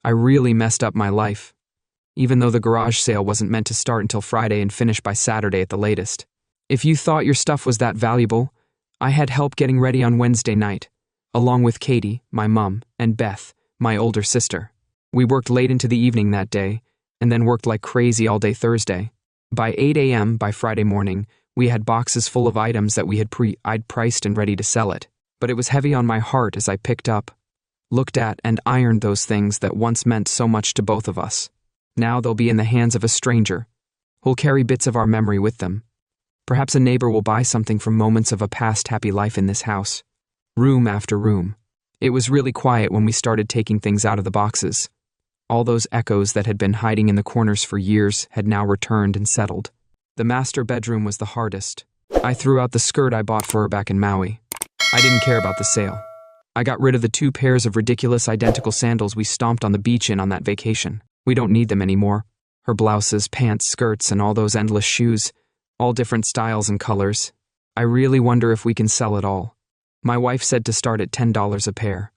I really messed up my life, even though the garage sale wasn't meant to start until Friday and finish by Saturday at the latest. If you thought your stuff was that valuable, I had help getting ready on Wednesday night, along with Katie, my mom, and Beth, my older sister. We worked late into the evening that day, and then worked like crazy all day Thursday. By 8 a.m. by Friday morning, we had boxes full of items that I'd priced and ready to sell it. But it was heavy on my heart as I picked up, looked at, and ironed those things that once meant so much to both of us. Now they'll be in the hands of a stranger, who'll carry bits of our memory with them. Perhaps a neighbor will buy something from moments of a past happy life in this house. Room after room. It was really quiet when we started taking things out of the boxes. All those echoes that had been hiding in the corners for years had now returned and settled. The master bedroom was the hardest. I threw out the skirt I bought for her back in Maui. I didn't care about the sale. I got rid of the 2 pairs of ridiculous identical sandals we stomped on the beach in on that vacation. We don't need them anymore. Her blouses, pants, skirts, and all those endless shoes, all different styles and colors. I really wonder if we can sell it all. My wife said to start at $10 a pair,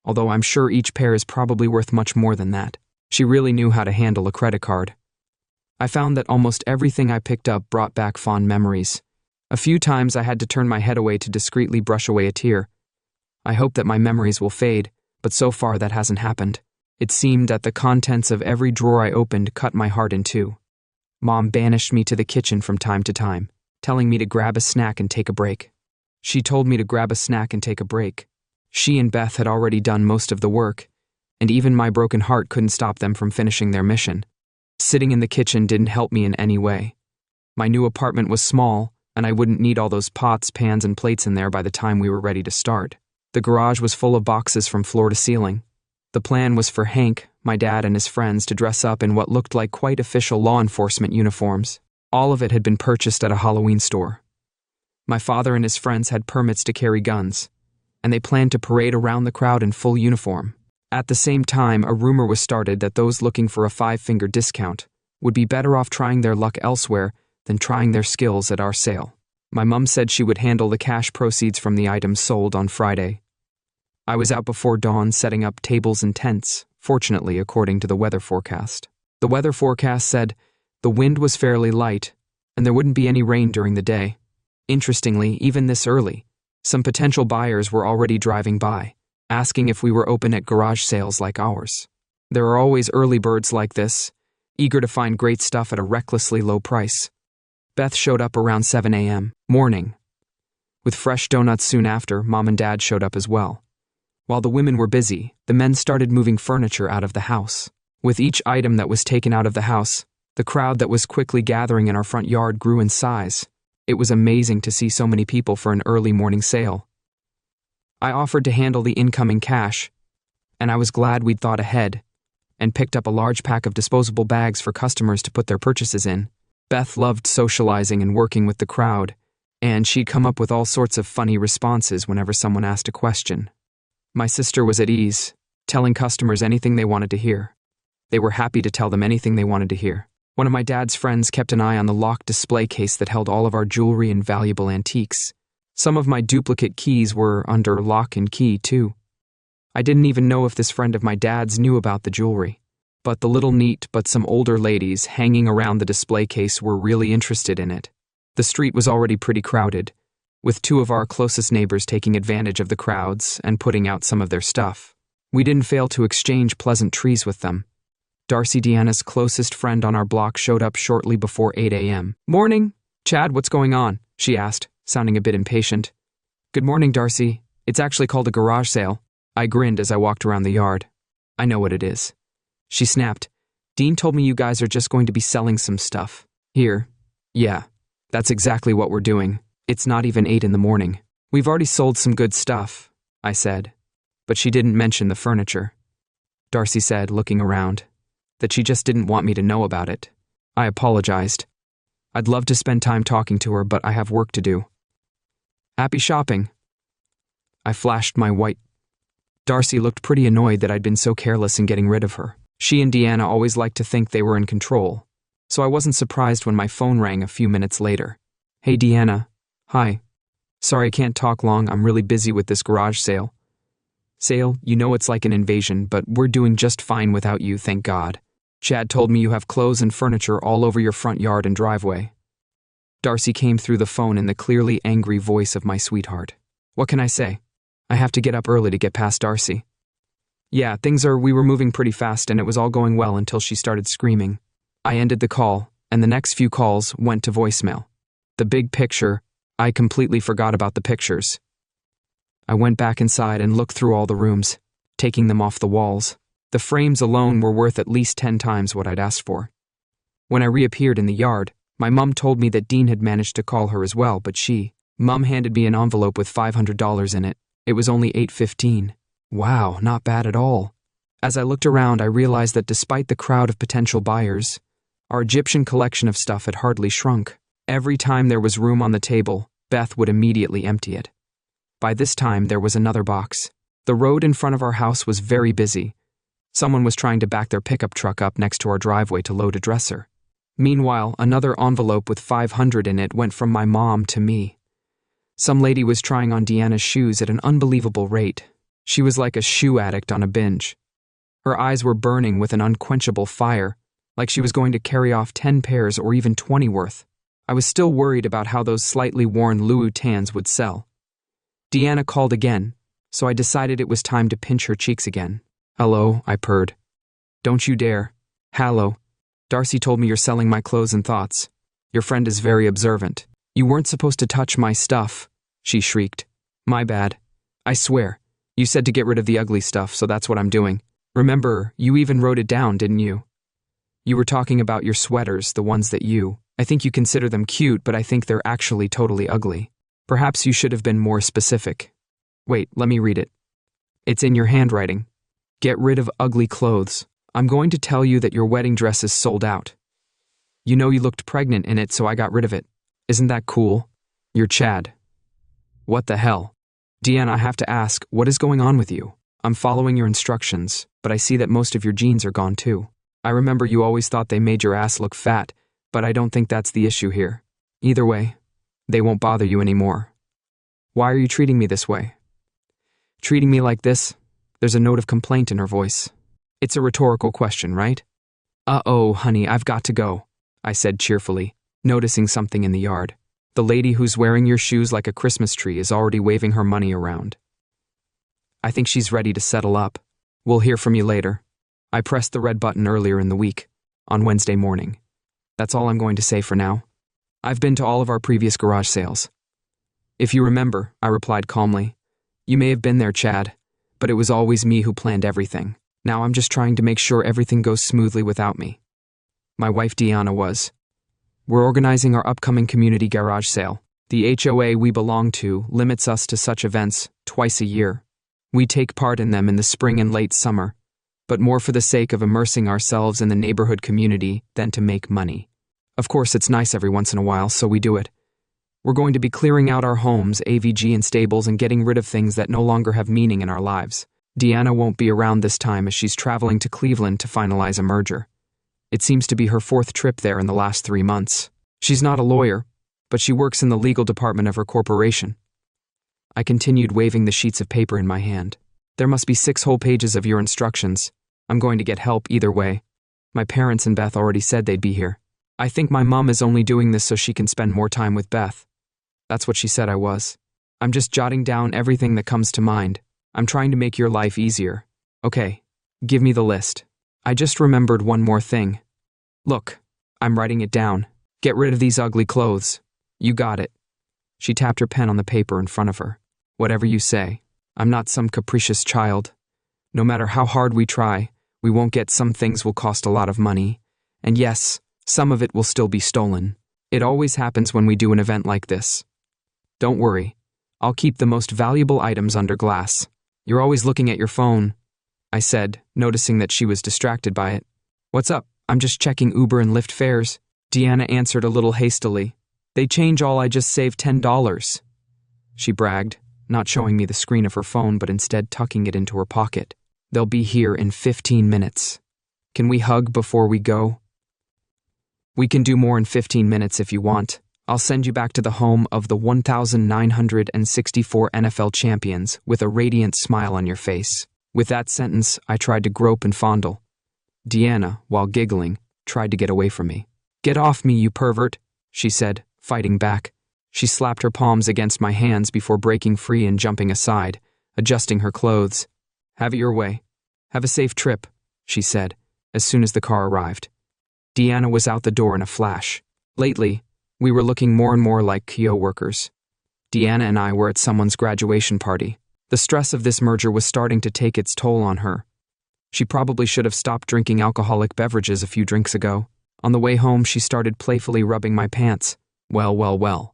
although I'm sure each pair is probably worth much more than that. She really knew how to handle a credit card. I found that almost everything I picked up brought back fond memories. A few times I had to turn my head away to discreetly brush away a tear. I hope that my memories will fade, but so far that hasn't happened. It seemed that the contents of every drawer I opened cut my heart in two. Mom banished me to the kitchen from time to time, telling me to grab a snack and take a break. She told me to grab a snack and take a break. She and Beth had already done most of the work, and even my broken heart couldn't stop them from finishing their mission. Sitting in the kitchen didn't help me in any way. My new apartment was small, and I wouldn't need all those pots, pans, and plates in there by the time we were ready to start. The garage was full of boxes from floor to ceiling. The plan was for Hank, my dad, and his friends to dress up in what looked like quite official law enforcement uniforms. All of it had been purchased at a Halloween store. My father and his friends had permits to carry guns, and they planned to parade around the crowd in full uniform. At the same time, a rumor was started that those looking for a 5-finger discount would be better off trying their luck elsewhere than trying their skills at our sale. My mum said she would handle the cash proceeds from the items sold on Friday. I was out before dawn setting up tables and tents, fortunately according to the weather forecast. The weather forecast said the wind was fairly light and there wouldn't be any rain during the day. Interestingly, even this early, some potential buyers were already driving by, asking if we were open at garage sales like ours. There are always early birds like this, eager to find great stuff at a recklessly low price. Beth showed up around 7 a.m. morning. With fresh donuts soon after, Mom and Dad showed up as well. While the women were busy, the men started moving furniture out of the house. With each item that was taken out of the house, the crowd that was quickly gathering in our front yard grew in size. It was amazing to see so many people for an early morning sale. I offered to handle the incoming cash, and I was glad we'd thought ahead and picked up a large pack of disposable bags for customers to put their purchases in. Beth loved socializing and working with the crowd, and she'd come up with all sorts of funny responses whenever someone asked a question. My sister was at ease, telling customers anything they wanted to hear. They were happy to tell them anything they wanted to hear. One of my dad's friends kept an eye on the locked display case that held all of our jewelry and valuable antiques. Some of my duplicate keys were under lock and key, too. I didn't even know if this friend of my dad's knew about the jewelry. But the little neat but some older ladies hanging around the display case were really interested in it. The street was already pretty crowded, with 2 of our closest neighbors taking advantage of the crowds and putting out some of their stuff. We didn't fail to exchange pleasant trees with them. Darcy, Deanna's closest friend on our block, showed up shortly before 8 a.m. "Morning, Chad, what's going on?" she asked, sounding a bit impatient. "Good morning, Darcy. It's actually called a garage sale." I grinned as I walked around the yard. "I know what it is." She snapped. "Dean told me you guys are just going to be selling some stuff. Here. Yeah, that's exactly what we're doing. It's not even 8 in the morning. We've already sold some good stuff," I said. But she didn't mention the furniture. Darcy said, looking around, that she just didn't want me to know about it. I apologized. I'd love to spend time talking to her, but I have work to do. "Happy shopping." I flashed my white. Darcy looked pretty annoyed that I'd been so careless in getting rid of her. She and Deanna always liked to think they were in control, so I wasn't surprised when my phone rang a few minutes later. "Hey, Deanna. Hi. Sorry I can't talk long, I'm really busy with this garage sale." Sale, you know it's like an invasion, but we're doing just fine without you, thank God. Chad told me you have clothes and furniture all over your front yard and driveway. Darcy came through the phone in the clearly angry voice of my sweetheart. What can I say? I have to get up early to get past Darcy. Yeah, we were moving pretty fast and it was all going well until she started screaming. I ended the call, and the next few calls went to voicemail. The big picture, I completely forgot about the pictures. I went back inside and looked through all the rooms, taking them off the walls. The frames alone were worth at least 10 times what I'd asked for. When I reappeared in the yard, my mum told me that Dean had managed to call her as well, but Mum handed me an envelope with $500 in it. It was only $8.15. Wow, not bad at all. As I looked around, I realized that despite the crowd of potential buyers, our Egyptian collection of stuff had hardly shrunk. Every time there was room on the table, Beth would immediately empty it. By this time, there was another box. The road in front of our house was very busy. Someone was trying to back their pickup truck up next to our driveway to load a dresser. Meanwhile, another envelope with $500 in it went from my mom to me. Some lady was trying on Deanna's shoes at an unbelievable rate. She was like a shoe addict on a binge. Her eyes were burning with an unquenchable fire, like she was going to carry off 10 pairs or even 20 worth. I was still worried about how those slightly worn Louboutins would sell. Deanna called again, so I decided it was time to pinch her cheeks again. Hello, I purred. Don't you dare. Hallo. Darcy told me you're selling my clothes and thoughts. Your friend is very observant. You weren't supposed to touch my stuff, she shrieked. My bad. I swear. You said to get rid of the ugly stuff, so that's what I'm doing. Remember, you even wrote it down, didn't you? You were talking about your sweaters, the ones that I think you consider them cute, but I think they're actually totally ugly. Perhaps you should have been more specific. Wait, let me read it. It's in your handwriting. Get rid of ugly clothes. I'm going to tell you that your wedding dress is sold out. You know you looked pregnant in it, so I got rid of it. Isn't that cool? You're Chad. What the hell? Deanna, I have to ask, what is going on with you? I'm following your instructions, but I see that most of your jeans are gone too. I remember you always thought they made your ass look fat, but I don't think that's the issue here. Either way, they won't bother you anymore. Why are you treating me this way? Treating me like this? There's a note of complaint in her voice. It's a rhetorical question, right? Uh-oh, honey, I've got to go, I said cheerfully, noticing something in the yard. The lady who's wearing your shoes like a Christmas tree is already waving her money around. I think she's ready to settle up. We'll hear from you later. I pressed the red button earlier in the week, on Wednesday morning. That's all I'm going to say for now. I've been to all of our previous garage sales. If you remember, I replied calmly. You may have been there, Chad, but it was always me who planned everything. Now I'm just trying to make sure everything goes smoothly without me. My wife Deanna was. We're organizing our upcoming community garage sale. The HOA we belong to limits us to such events twice a year. We take part in them in the spring and late summer, but more for the sake of immersing ourselves in the neighborhood community than to make money. Of course, it's nice every once in a while, so we do it. We're going to be clearing out our homes, AVG, and stables and getting rid of things that no longer have meaning in our lives. Deanna won't be around this time as she's traveling to Cleveland to finalize a merger. It seems to be her 4th trip there in the last 3 months. She's not a lawyer, but she works in the legal department of her corporation. I continued waving the sheets of paper in my hand. There must be 6 whole pages of your instructions. I'm going to get help either way. My parents and Beth already said they'd be here. I think my mom is only doing this so she can spend more time with Beth. That's what she said I was. I'm just jotting down everything that comes to mind. I'm trying to make your life easier. Okay, give me the list. I just remembered one more thing. Look, I'm writing it down. Get rid of these ugly clothes. You got it. She tapped her pen on the paper in front of her. Whatever you say. I'm not some capricious child. No matter how hard we try, we won't get. Some things will cost a lot of money. And yes, some of it will still be stolen. It always happens when we do an event like this. Don't worry. I'll keep the most valuable items under glass. You're always looking at your phone, I said, noticing that she was distracted by it. What's up? I'm just checking Uber and Lyft fares. Deanna answered a little hastily. They change all. I just saved $10. She bragged, not showing me the screen of her phone but instead tucking it into her pocket. They'll be here in 15 minutes. Can we hug before we go? We can do more in 15 minutes if you want, I'll send you back to the home of the 1,964 NFL champions with a radiant smile on your face. With that sentence, I tried to grope and fondle. Deanna, while giggling, tried to get away from me. "Get off me, you pervert," she said, fighting back. She slapped her palms against my hands before breaking free and jumping aside, adjusting her clothes. "Have it your way. Have a safe trip," she said, as soon as the car arrived. Deanna was out the door in a flash. Lately, we were looking more and more like co-workers. Deanna and I were at someone's graduation party. The stress of this merger was starting to take its toll on her. She probably should have stopped drinking alcoholic beverages a few drinks ago. On the way home, she started playfully rubbing my pants. Well.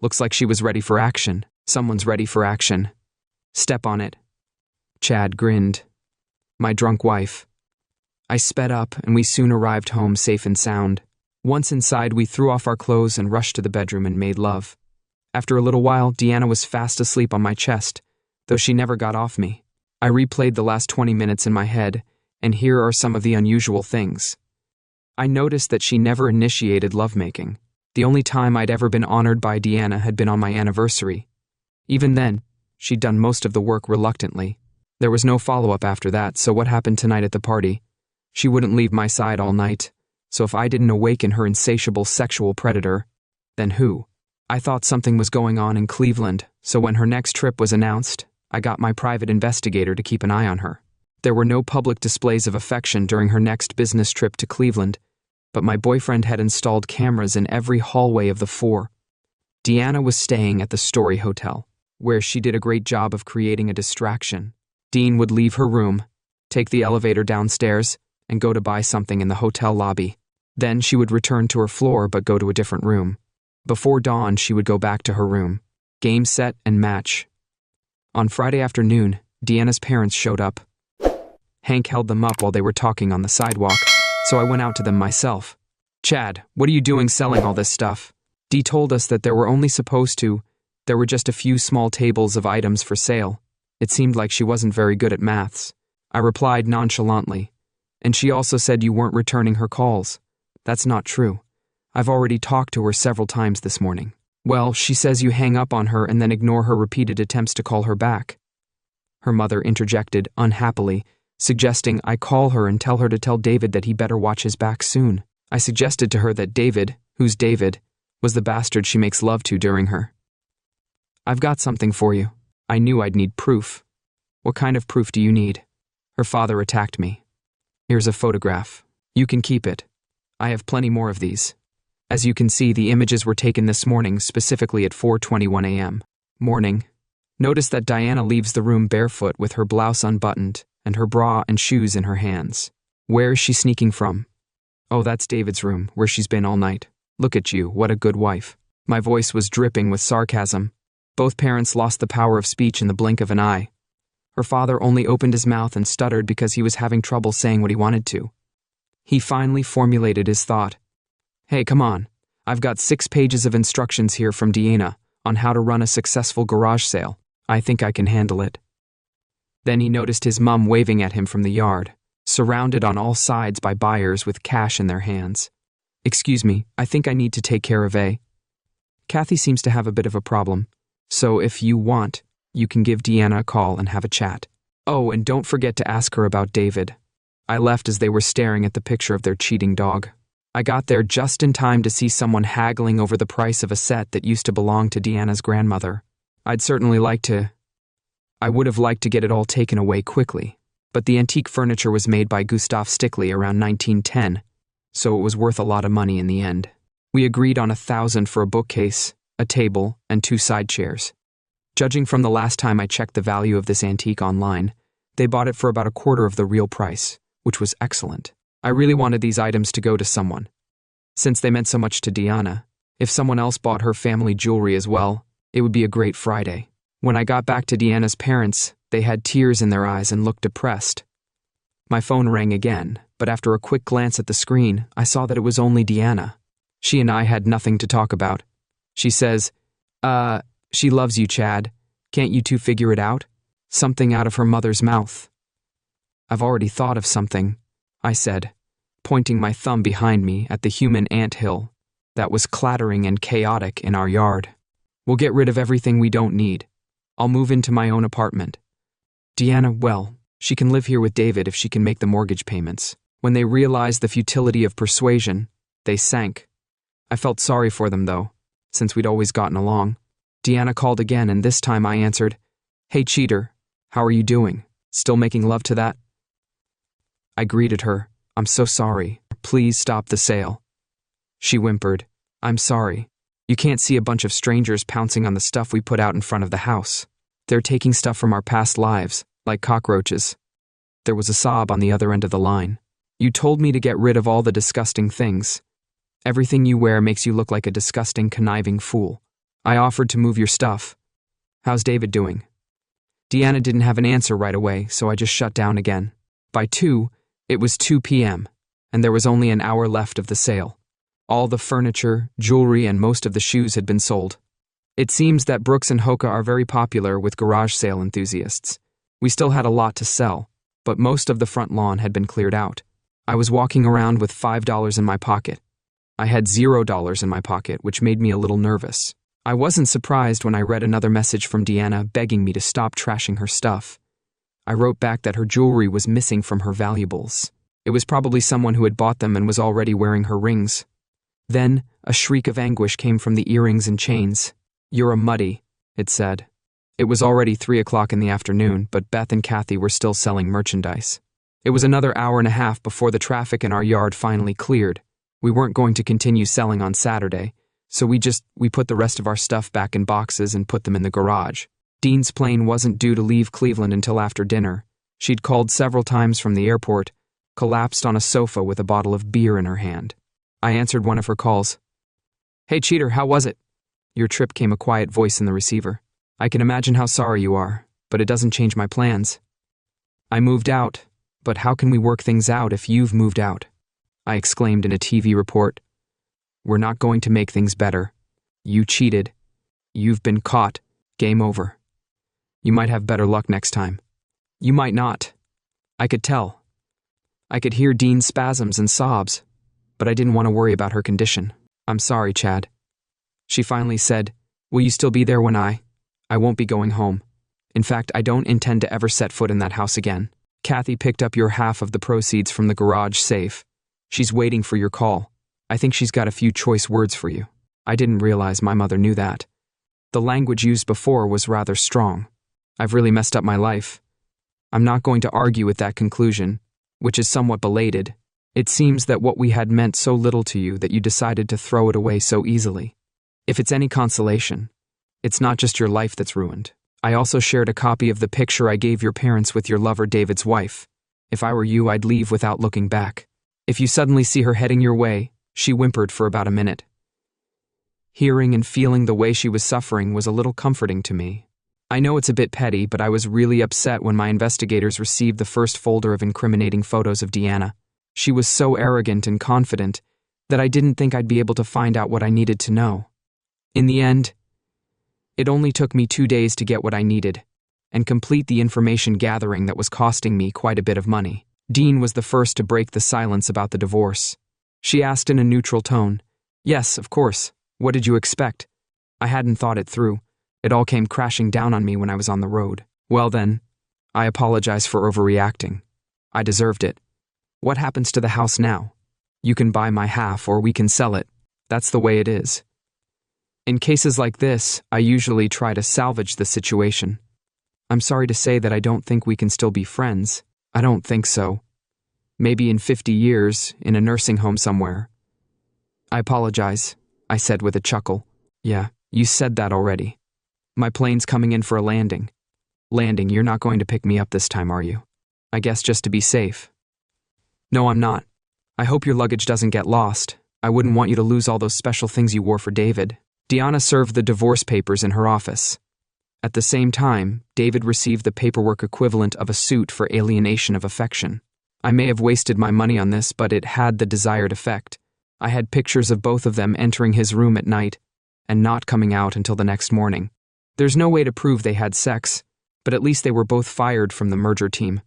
Looks like she was ready for action. Someone's ready for action. Step on it. Chad grinned. My drunk wife. I sped up, and we soon arrived home safe and sound. Once inside, we threw off our clothes and rushed to the bedroom and made love. After a little while, Deanna was fast asleep on my chest, though she never got off me. I replayed the last 20 minutes in my head, and here are some of the unusual things. I noticed that she never initiated lovemaking. The only time I'd ever been honored by Deanna had been on my anniversary. Even then, she'd done most of the work reluctantly. There was no follow-up after that, so what happened tonight at the party? She wouldn't leave my side all night, so if I didn't awaken her insatiable sexual predator, then who? I thought something was going on in Cleveland, so when her next trip was announced, I got my private investigator to keep an eye on her. There were no public displays of affection during her next business trip to Cleveland, but my boyfriend had installed cameras in every hallway of the 4. Deanna was staying at the Story Hotel, where she did a great job of creating a distraction. Dean would leave her room, take the elevator downstairs, and go to buy something in the hotel lobby. Then she would return to her floor but go to a different room. Before dawn, she would go back to her room. Game, set, and match. On Friday afternoon, Deanna's parents showed up. Hank held them up while they were talking on the sidewalk, so I went out to them myself. "Chad, what are you doing selling all this stuff?" Dee told us that there were just a few small tables of items for sale. It seemed like she wasn't very good at maths. I replied nonchalantly. "And she also said you weren't returning her calls." "That's not true. I've already talked to her several times this morning." "Well, she says you hang up on her and then ignore her repeated attempts to call her back." Her mother interjected unhappily, suggesting I call her and tell her to tell David that he better watch his back soon. I suggested to her that David, who's David, was the bastard she makes love to during her. "I've got something for you." I knew I'd need proof. "What kind of proof do you need?" Her father attacked me. "Here's a photograph. You can keep it. I have plenty more of these." As you can see, the images were taken this morning, specifically at 4:21 a.m. Morning. Notice that Diana leaves the room barefoot with her blouse unbuttoned and her bra and shoes in her hands. Where is she sneaking from? "Oh, that's David's room, where she's been all night. Look at you, what a good wife." My voice was dripping with sarcasm. Both parents lost the power of speech in the blink of an eye. Her father only opened his mouth and stuttered because he was having trouble saying what he wanted to. He finally formulated his thought. "Hey, come on. I've got 6 pages of instructions here from Deanna on how to run a successful garage sale. I think I can handle it." Then he noticed his mum waving at him from the yard, surrounded on all sides by buyers with cash in their hands. "Excuse me, I think I need to take care of Kathy seems to have a bit of a problem, so if you want, you can give Deanna a call and have a chat. Oh, and don't forget to ask her about David." I left as they were staring at the picture of their cheating dog. I got there just in time to see someone haggling over the price of a set that used to belong to Deanna's grandmother. I would have liked to get it all taken away quickly, but the antique furniture was made by Gustav Stickley around 1910, so it was worth a lot of money in the end. We agreed on $1,000 for a bookcase, a table, and 2 side chairs. Judging from the last time I checked the value of this antique online, they bought it for about a quarter of the real price, which was excellent. I really wanted these items to go to someone. Since they meant so much to Deanna, if someone else bought her family jewelry as well, it would be a great Friday. When I got back to Deanna's parents, they had tears in their eyes and looked depressed. My phone rang again, but after a quick glance at the screen, I saw that it was only Deanna. She and I had nothing to talk about. She says, she loves you, Chad. Can't you two figure it out?" Something out of her mother's mouth. "I've already thought of something," I said, pointing my thumb behind me at the human anthill. that was clattering and chaotic in our yard. We'll get rid of everything we don't need. I'll move into my own apartment. Deanna, well, she can live here with David if she can make the mortgage payments. When they realized the futility of persuasion, they sank. I felt sorry for them, though, since we'd always gotten along. Deanna called again, and this time I answered, "Hey, cheater, how are you doing? Still making love to that?" I greeted her. "I'm so sorry. Please stop the sale." She whimpered, "I'm sorry. You can't see a bunch of strangers pouncing on the stuff we put out in front of the house. They're taking stuff from our past lives, like cockroaches." There was a sob on the other end of the line. "You told me to get rid of all the disgusting things. Everything you wear makes you look like a disgusting, conniving fool. I offered to move your stuff. How's David doing?" Deanna didn't have an answer right away, so I just shut down again. By 2, it was 2 p.m., and there was only an hour left of the sale. All the furniture, jewelry, and most of the shoes had been sold. It seems that Brooks and Hoka are very popular with garage sale enthusiasts. We still had a lot to sell, but most of the front lawn had been cleared out. I was walking around with $5 in my pocket. I had $0 in my pocket, which made me a little nervous. I wasn't surprised when I read another message from Deanna begging me to stop trashing her stuff. I wrote back that her jewelry was missing from her valuables. It was probably someone who had bought them and was already wearing her rings. Then, a shriek of anguish came from the earrings and chains. "You're a muddy," it said. It was already 3 o'clock in the afternoon, but Beth and Kathy were still selling merchandise. It was another hour and a half before the traffic in our yard finally cleared. We weren't going to continue selling on Saturday, so we put the rest of our stuff back in boxes and put them in the garage. Dean's plane wasn't due to leave Cleveland until after dinner. She'd called several times from the airport, collapsed on a sofa with a bottle of beer in her hand. I answered one of her calls. "Hey, cheater, how was it?" "Your trip," came a quiet voice in the receiver. "I can imagine how sorry you are, but it doesn't change my plans. I moved out, but how can we work things out if you've moved out?" I exclaimed in a TV report. "We're not going to make things better. You cheated. You've been caught. Game over. You might have better luck next time." "You might not." I could tell. I could hear Dean's spasms and sobs, but I didn't want to worry about her condition. "I'm sorry, Chad." She finally said, "Will you still be there when I won't be going home. In fact, I don't intend to ever set foot in that house again. Kathy picked up your half of the proceeds from the garage safe. She's waiting for your call. I think she's got a few choice words for you." I didn't realize my mother knew that. The language used before was rather strong. I've really messed up my life. I'm not going to argue with that conclusion, which is somewhat belated. It seems that what we had meant so little to you that you decided to throw it away so easily. If it's any consolation, it's not just your life that's ruined. I also shared a copy of the picture I gave your parents with your lover David's wife. If I were you, I'd leave without looking back. If you suddenly see her heading your way, she whimpered for about a minute. Hearing and feeling the way she was suffering was a little comforting to me. I know it's a bit petty, but I was really upset when my investigators received the first folder of incriminating photos of Deanna. She was so arrogant and confident that I didn't think I'd be able to find out what I needed to know. In the end, it only took me 2 days to get what I needed and complete the information gathering that was costing me quite a bit of money. Dean was the first to break the silence about the divorce. She asked in a neutral tone, "Yes, of course. What did you expect?" I hadn't thought it through. It all came crashing down on me when I was on the road. "Well then, I apologize for overreacting. I deserved it. What happens to the house now? You can buy my half or we can sell it. That's the way it is. In cases like this, I usually try to salvage the situation. I'm sorry to say that I don't think we can still be friends. I don't think so. Maybe in 50 years, in a nursing home somewhere." "I apologize," I said with a chuckle. "Yeah, you said that already. My plane's coming in for a landing." "Landing, you're not going to pick me up this time, are you?" "I guess just to be safe." "No, I'm not. I hope your luggage doesn't get lost. I wouldn't want you to lose all those special things you wore for David." Deanna served the divorce papers in her office. At the same time, David received the paperwork equivalent of a suit for alienation of affection. I may have wasted my money on this, but it had the desired effect. I had pictures of both of them entering his room at night and not coming out until the next morning. There's no way to prove they had sex, but at least they were both fired from the merger team.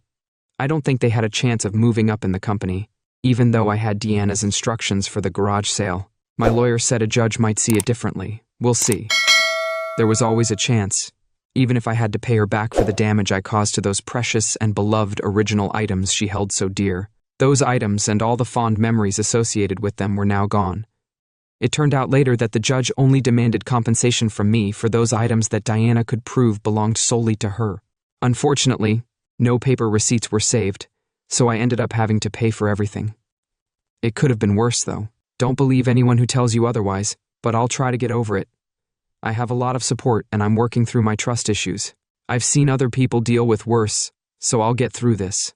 I don't think they had a chance of moving up in the company, even though I had Deanna's instructions for the garage sale. My lawyer said a judge might see it differently. We'll see. There was always a chance, even if I had to pay her back for the damage I caused to those precious and beloved original items she held so dear. Those items and all the fond memories associated with them were now gone. It turned out later that the judge only demanded compensation from me for those items that Diana could prove belonged solely to her. Unfortunately, no paper receipts were saved, so I ended up having to pay for everything. It could have been worse, though. Don't believe anyone who tells you otherwise, but I'll try to get over it. I have a lot of support and I'm working through my trust issues. I've seen other people deal with worse, so I'll get through this.